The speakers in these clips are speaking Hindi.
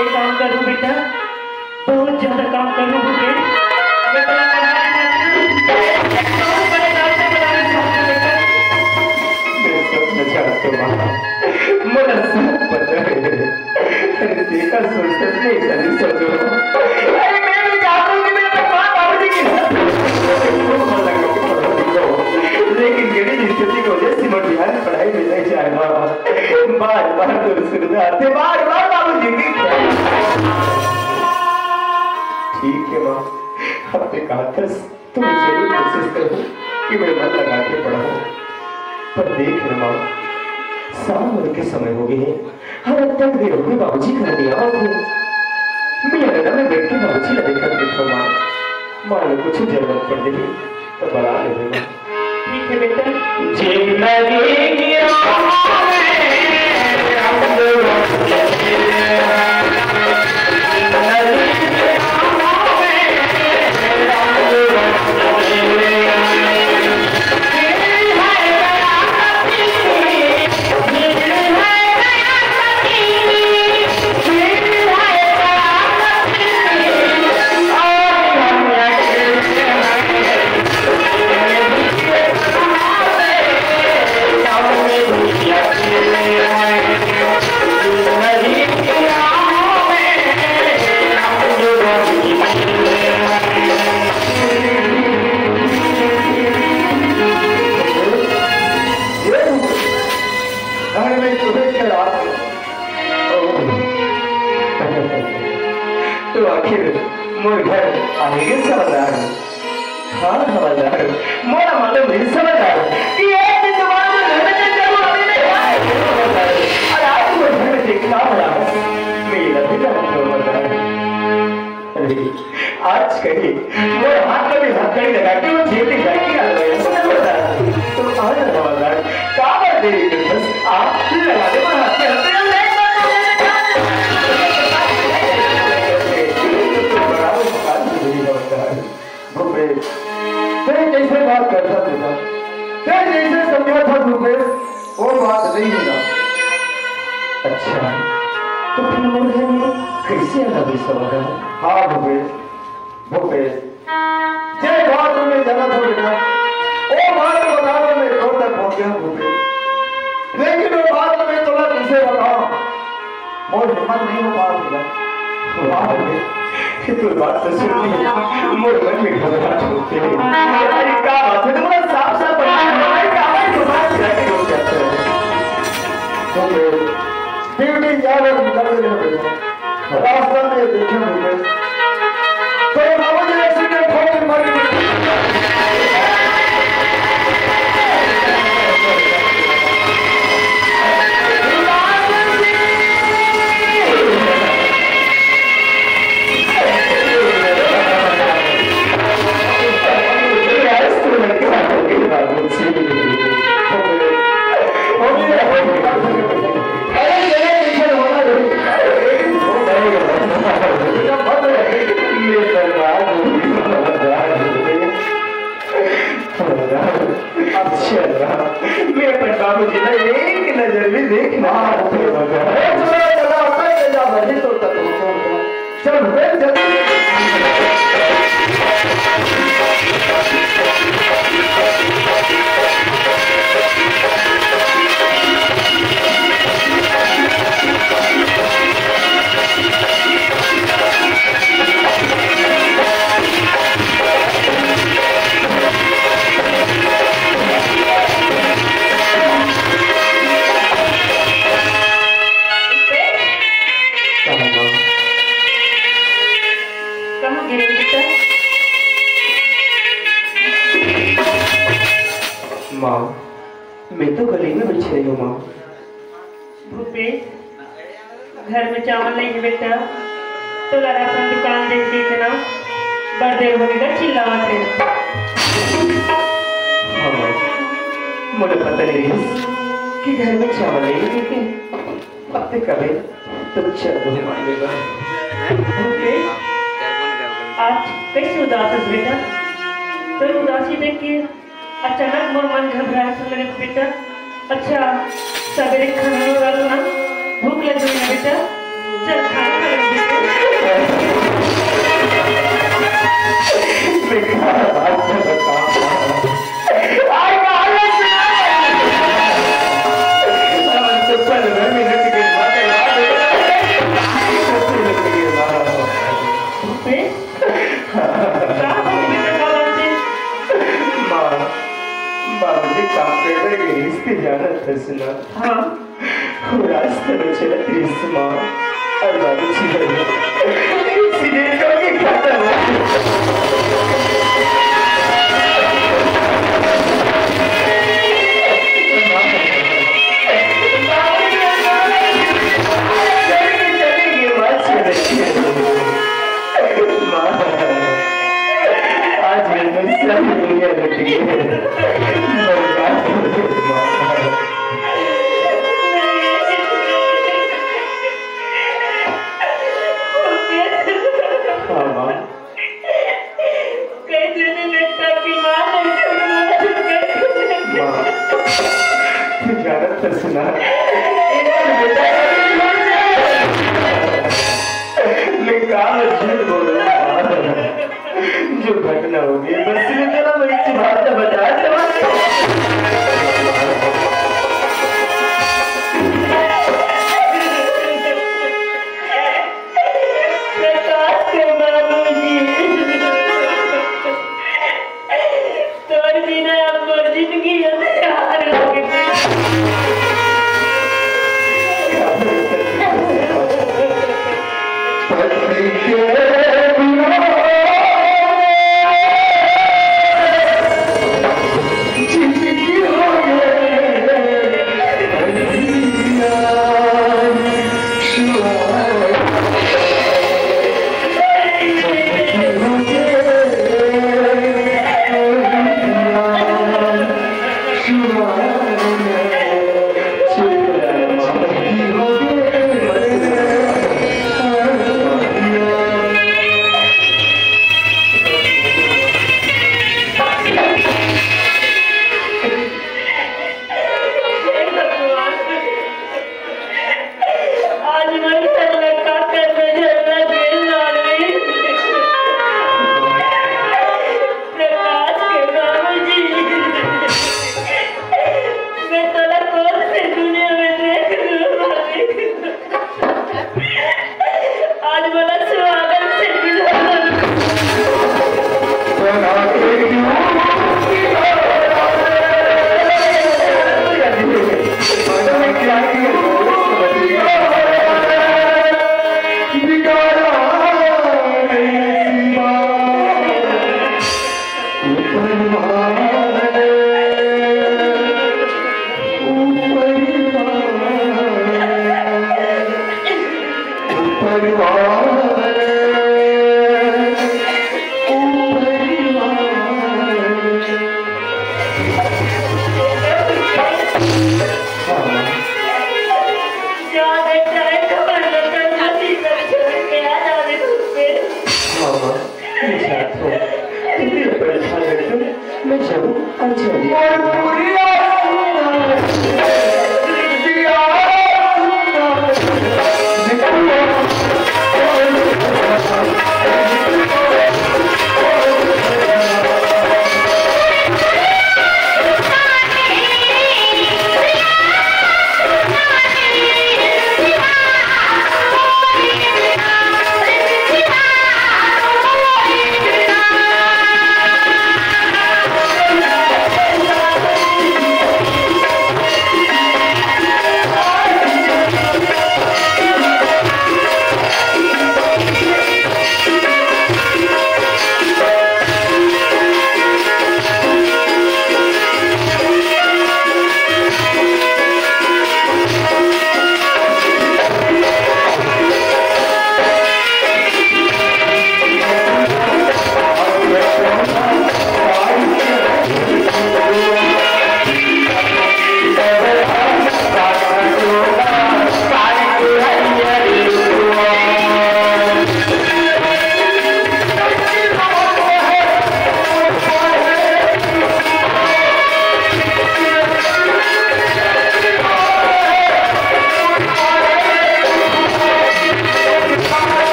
एक काम करूँ बेटा, बहुत ज्यादा काम करूँ बेटा, बेटा मला सब पता है। अरे देखा सोचते नहीं सही सोचो। अरे मैं भी चाहता हूँ कि मैं अपने माँ बाबूजी के साथ लेकिन गरीब स्थिति की वजह से मैं बिहार में पढ़ाई में नहीं जा रहा। बार बार तो सुनते बार बार बाबूजी की ठीक है माँ, आपने कहा था तुम जरूर कोशिश करो कि मैं मन लगा के पढ़ाऊं, पर देख रहे माँ शाम होने के समय हो गए हैं, हर तक देर हो गई बाबूजी घर नहीं आओ थे। मैं अगर में बैठ के बाबूजी लगे कर देखो माँ, माँ ने कुछ जरूरत पड़ गई तो बता ले देना। ठीक है बेटा। जिंदगी की तो आखिर मोर घर आएंगे समझदार। हाँ समझदार, मोरा मतलब नहीं समझदार कि एक दिन तुम्हारा घर में जरूर अभी नहीं आए और आज वो घर में देखना पड़ा मेरा पिता समझदार। अरे आज कहीं मोर हाथ में भी हथकड़ी लगा के वो जेब जाके आ गया समझदार। तुम आ जाओ समझदार, काबर देरी बस आप लगा दे पर हाथ में जैसे बात करता था, जैसे समझा था भूपेश वो बात नहीं है। अच्छा तो फिर मेरे घर में कैसे आना भी समझ है? हाँ भूपेश, भूपेश जे बात तुम्हें जाना था बेटा वो बात बताओ मैं कौन तक पहुंच गया भूपेश, लेकिन वो बात मैं थोड़ा कैसे बताओ मोर हिम्मत नहीं हो पा रही। तो बात तो सुन ली मोर मन में घबराहट होती है। अरे क्या बात है, तुम्हारा साफ साफ पता है क्या है तुम्हारा जाके हो जाता है। तो ड्यूटी जा रहा हूं कर देना बेटा, रास्ता में देखे मुझे तो बाबूजी ने सीधे ठोक मार दी। एक नजर भी देखना माँ, मैं तो गली में बिछ रही हूँ माँ। भूपेश घर में चावल नहीं है बेटा, तो राशन दुकान देख देखना बड़ देर होगी चिल्लावत रहे। हाँ माँ, मुझे पता नहीं कि घर में चावल नहीं है, लेकिन अब तक कभी तो चल दो मांगेगा। आज कैसे उदास है बेटा? तो उदासी देख के अचानक मोर मन घबराए सा लगे बेटा। अच्छा सवेरे खाना वाला ना भूख लग गई है बेटा, चल खाना खा ले।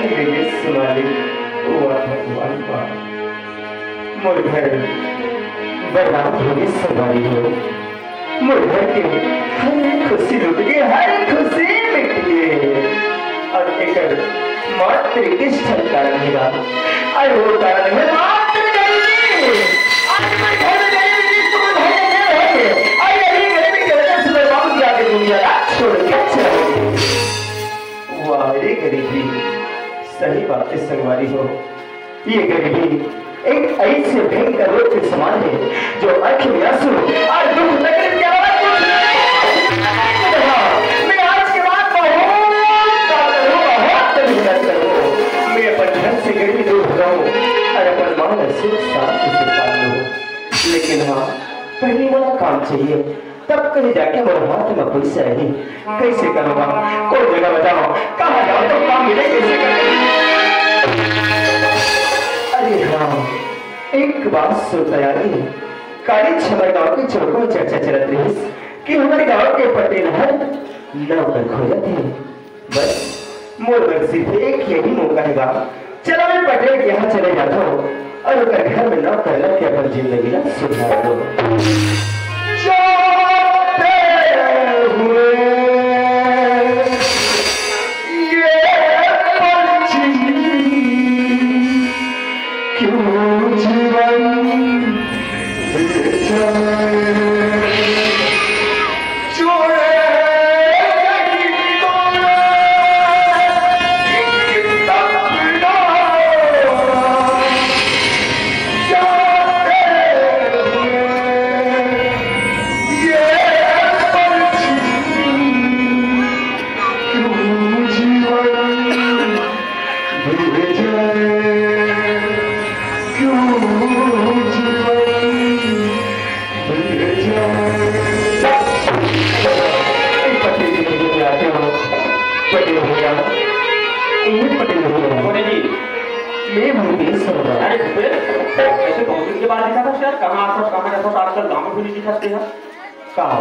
मेरे सुनाली हुआ भगवान का मोर घर बर्बाद होगी सवारी हो मोर घर के हर खुशी लुट गई हर खुशी मिट गई और एक मात्र किस कारण है और वो कारण है मात्र गरीबी आज मैं घर में गरीबी जिसको भाई नहीं होंगे और यही गरीबी की वजह से बर्बाद किया के दुनिया रात छोड़ के चले वाह ये गरीबी सही बात है संगवारी हो ये गरीबी एक ऐसे भयंकर रोग के समान है जो आंखें में आंसू और दुख तकलीफ के अलावा कुछ नहीं। मैं आज के बाद बहुत मेहनत करूँ मैं अपन घर से गरीबी दूर रहूँ और अपन मां सुख शांति से पाल लूँ लेकिन हाँ पहले मेरा काम चाहिए तब कहीं जाके मेरे हाथ में पैसा नहीं कैसे करूँगा कोई जगह बताओ कहाँ जाओ तो काम मिले कैसे करें। अरे हाँ एक बात सुन तैयारी है काली हमारे गांव की चौकों में चर्चा चलत रही कि हमारे गांव के पटेल हर नौकर खोजा थे बस मोर घर सिर्फ एक यही मौका है चलो मैं पटेल के यहाँ चले जाता हूँ और उनका घर में नौकर लग के अपनी जिंदगी ना सुधार दो।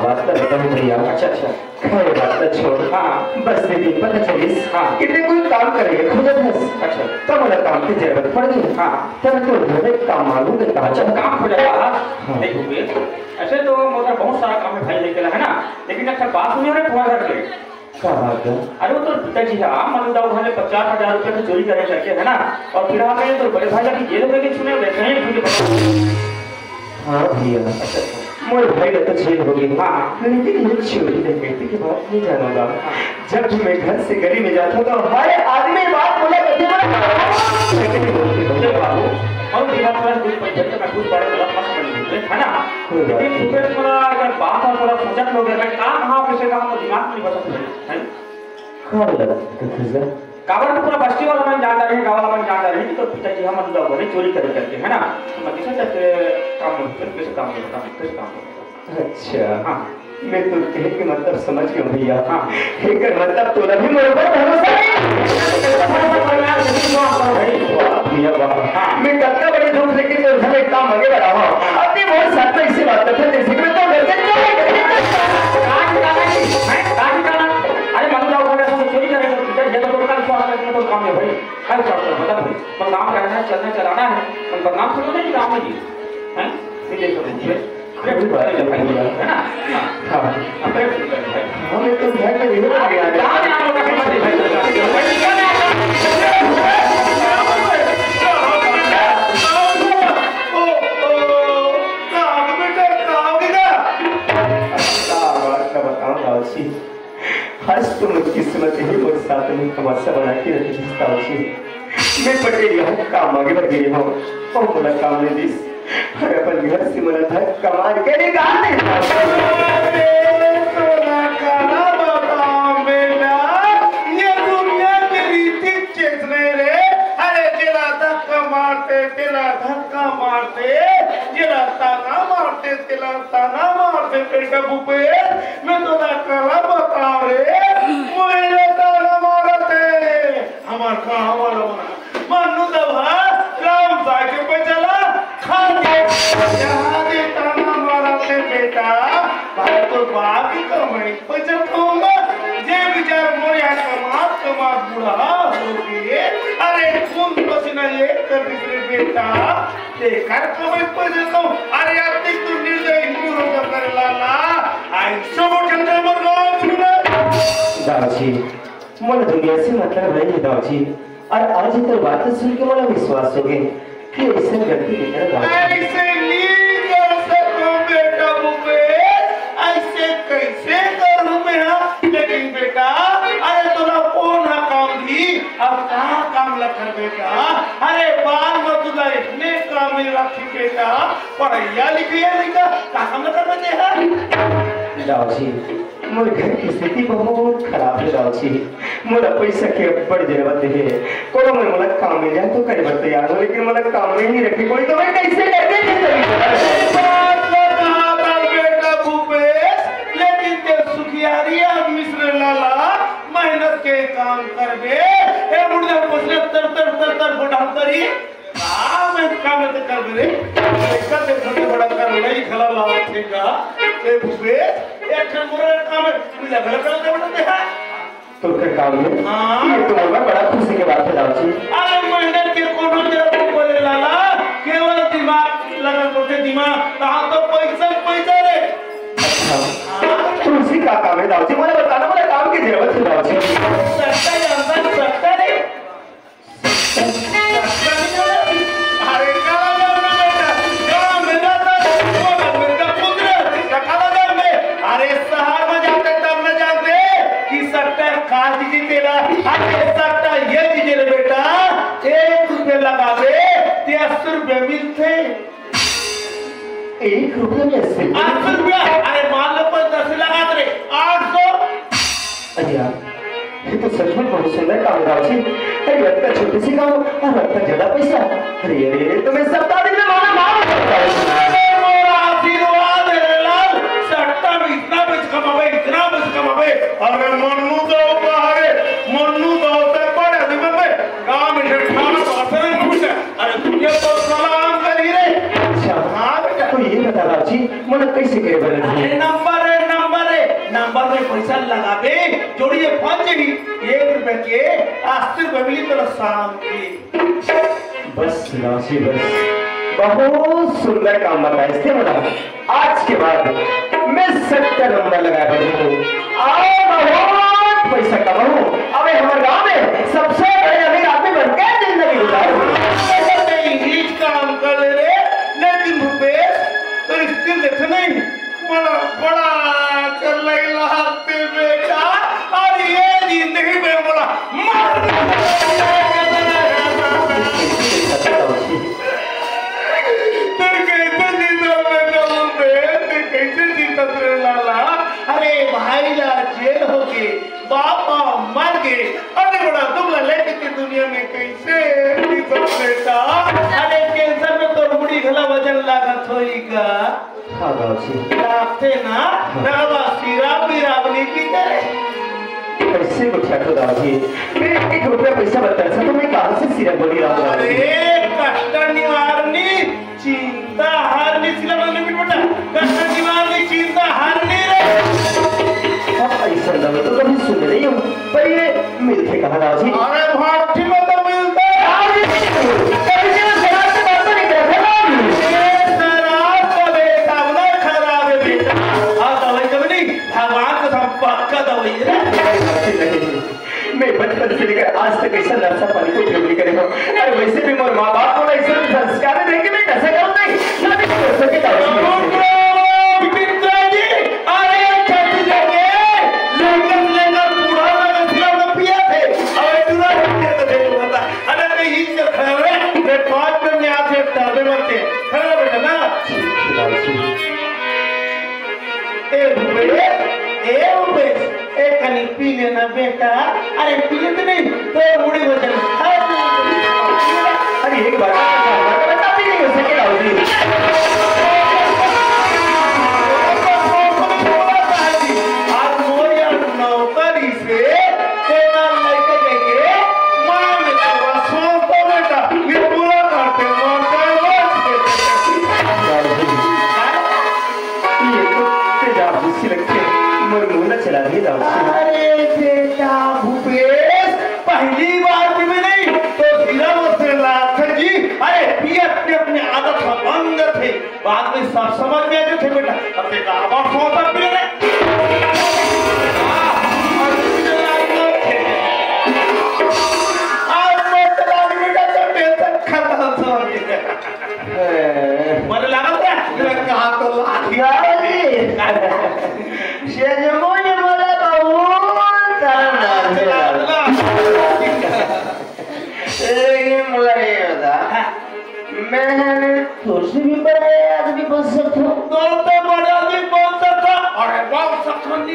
अच्छा खैर बात छोड़ हाँ बस दीदी पता चली हाँ कितने कोई काम करेंगे खुद अच्छा तब वाला काम की जरूरत पड़ गई हाँ तब तो धोने काम मालूम है अच्छा काम हो जाएगा देखोगे ऐसे तो मतलब बहुत सारा काम है भाई लेके है ना लेकिन अच्छा बात सुनिए रे तुम्हारे घर के क्या बात है अरे वो तो पिताजी है मतलब दाऊ भाई 50,000 रुपए की चोरी करे करके है ना और फिर हमें तो बड़े भाई की जेल में के सुने वैसे ही मुझे हाँ भैया अच्छा मोर भाई ने तो जेल हो गई हाँ लेकिन ये चोरी नहीं करती की बात नहीं जानूंगा जब भी मैं घर से गली में जाता हूँ तो हर आदमी बात बोला करते बाबू और बिना थोड़ा कुछ पैसे तो मैं कुछ बड़ा गलत मत समझ है ना लेकिन फिर थोड़ा अगर बात और थोड़ा सोचा लोग मैं कहाँ कहाँ पैसे कहाँ तो दिमाग नहीं बचा है कहाँ लगा तो काबर तो पूरा बस्ती वाला मन जानता रहे गाँव वाला मन जानता रहे तो पिताजी हम मतलब बोले चोरी करे करके है ना तो मैं कैसे करके काम कैसे काम करता अच्छा हाँ मैं तो कहे के मतलब समझ गया भैया हाँ एक मतलब तो नहीं मेरे ऊपर भरोसा भैया बाबा मैं कत्ता बड़ी दुख लेके तो घर एक काम आगे बढ़ा हूँ अपनी बहुत साथ में इसी बात करते जैसे कि मैं तो घर से अरे मनु जाओ घर से चोरी करेंगे जब तो कल स्वास्थ्य करने तो काम है भाई कल स्वास्थ्य मतलब भाई पर काम करना है चलना चलाना है पर बदनाम थोड़ा नहीं काम है जी हैं ये देखो मुझे कोई बात नहीं भाई है ना हां हां भाई हमें तो घर में नहीं आ गया कहां जाना होगा समझ नहीं भाई आज तो मुझ किस्मत ही और साथ में तमाशा बना के रखी मैं पटेल यहाँ काम आगे बढ़ गई हूँ और बोला काम ने दिस अरे अपन घर से मना था कमाल के निकाल दे धक्का मारते जिला ताना मारते बेटा बुपे मैं तो ना कला बता रे मुझे ताना मारते हमार का हमारा मानू दबा राम साके पे चला खा के जहां दे ताना मारते बेटा भाई तो बाकी कमाई पे चलूंगा जे विचार मोया कमा बुढ़ा हो गए कर रे बेटा देखर कमाई पैसे तो अरे यार देख तू निर्दय पूरो कर लाला आई सब चंद्र मर गाँव सुना दादाजी मला दुनिया से मतलब नहीं दादाजी और आज तो बात सुन के मला विश्वास हो गया कि ऐसे गलती की तरह ऐसे नहीं कर सकूं बेटा भूपेश ऐसे कैसे करूं मैं लेकिन बेटा अरे तोला कौन हा काम दी अब कहाँ काम लखर बेटा अरे बाल मत तुला इतने काम में रखी बेटा पढ़ाइया लिखिया लिखा कहाँ काम लखर बचे है दादाजी मोर घर की स्थिति बहुत खराब है दादाजी मोला पैसा के बड़ जरूरत है कोनो में मोला काम मिल जाए तो करे बते यार लेकिन मोला काम में नहीं रखे कोई तो मैं कैसे करते बेटा भूपेश लेकिन ते सुखियारिया मिश्र लाला मेहनत के काम कर दे ए मुर्दे पोसले तर तर तर तर बुढ़ा करी काम कर रे कर दे छोटे बड़ा कर नहीं खला लावा ठेका ए भूपेश एक मुरे काम पूजा घर कर दे बड़ा दे तो कर काम में ये तो मोला बड़ा खुशी के बात है दादाजी अरे मेहनत के कोनो जरा को बोले लाला केवल दिमाग लगा कोते दिमाग कहां तो पैसा रे तुलसी का काम है दादाजी मुझे बताना मुझे काम की जरूरत है दादाजी सकता है अंदर सकता रे अरे काला बेटा क्या मेरा मेरा पुत्र काला घर में अरे शहर में जाते तब न जाते कि सकता काज जी तेरा अरे सकता ये दीजिए रे बेटा 1 रुपया लगावे 80 रुपये मिलते 1 रुपया में 80 रुपया अरे मान लो 10 लगा दे 800 अरे यार ये तो सच में बहुत सुंदर काम है दादाजी अरे लगता छोटी सी काम और लगता ज्यादा पैसा अरे अरे तो मैं सप्ताह दिन में माना मोरा आशीर्वाद है लाल सट्टा में इतना बच कमावे अरे मन्नू तो बाहर मन्नू तो होते बड़े दिमाग में काम इधर ठाना पासरे में बेटा अरे तुझे तो सलाम करी रे अच्छा हां बेटा तो ये बता दादाजी मुझे कैसे करे बने नंबर में पैसा लगावे जोड़िए 5 ही 1 रुपए के 80 रुपए मिली तो शाम की बस दादाजी बस बहुत सुंदर काम बताया इससे बता आज के बाद मैं 70 नंबर लगा रहा हूँ और बहुत पैसा कमाऊं अब हमारे गांव में सबसे बड़े अमीर आदमी बनकर जिंदगी गुजारूं इंग्लिश काम कर ले लेकिन भूपेश तो इसके देखना ही बड़ा कर लगते बेटा और ये जिंदगी में बोला अरे भाई ला जेल हो गए बापा मर गए अरे बड़ा दुबला लेके की दुनिया में कैसे बेटा अरे कैंसर में तो बुढ़ी गला वजन लागत होईगा हाँ दादाजी लागते ना रवा सिराब बिराबनी की करे कैसे कुछ तो दादाजी मैं 1 रुपया पैसा बता था तो मैं कहां से सिरप बोली रहा हूं अरे कष्ट निवारणी चिंता हारनी सिला में बेटा कष्ट निवारणी चिंता हारनी रे ऐसा लगा तो कभी सुन रही हूँ पर ये मिलते कहाँ दादाजी अरे भाटी में तो मिलता है कैसे मैं शराब से बात नहीं कर रहा शराब का बेटा बना खराब है बेटा दवाई कभी नहीं भगवान का पक्का दवाई है मैं बचपन से लेकर आज तक ऐसा नशा पानी को प्रयोग नहीं करे हो अरे वैसे भी मोर माँ बाप को ऐसा संस्कार देंगे मैं कैसे करूँ नहीं ना भी कर सके दादाजी पी लेना बेटा अरे पी लेते नहीं तो मुड़ी वजन अरे एक बार बता भी नहीं हो सके दादाजी आज मोया नौकरी से तेरा लड़का देखे मां में तो सोच तो बेटा ये पूरा करते ये तो तेजाब जैसी लगती है मुंह चला दिया दादाजी अरे बेटा भूपेश पहली बार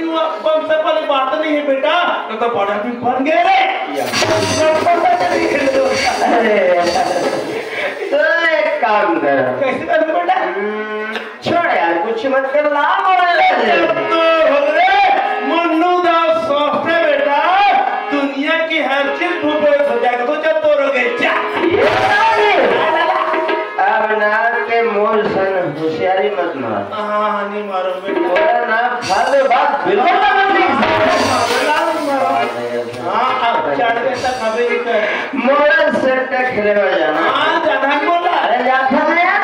कौन सा वाली बात नहीं है बेटा, तो बड़ा भी बन गए रे। तो एक काम कर, कैसे कर बेटा? छोड़ यार, कुछ मत कर, लाभ मन्नू दास सोचते बेटा दुनिया की हर चीज भूपेश हो जाएगा तो जब तो रोगे जा। अब ना के मोल सन होशियारी मत मार। हाँ नहीं मारो बेटा। बोला ना फालतू बात बिल्कुल ना करनी। हाँ अब 4 बजे तक अभी मोरल सेट का खेले हो जाना। हाँ जाना बोला। अरे जाता है यार।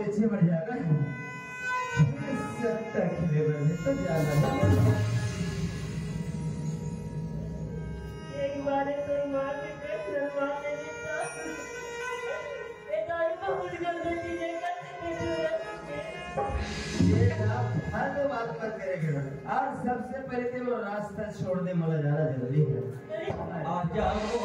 पीछे बढ़ जाएगा तो जाना एक बार तो मार के पेट मारने देता ये दारू बहुत गंदी चीजें करते ये आप हर दो बात मत करेंगे और सबसे पहले तो वो रास्ता छोड़ दे मला जाना जरूरी है आ जाओ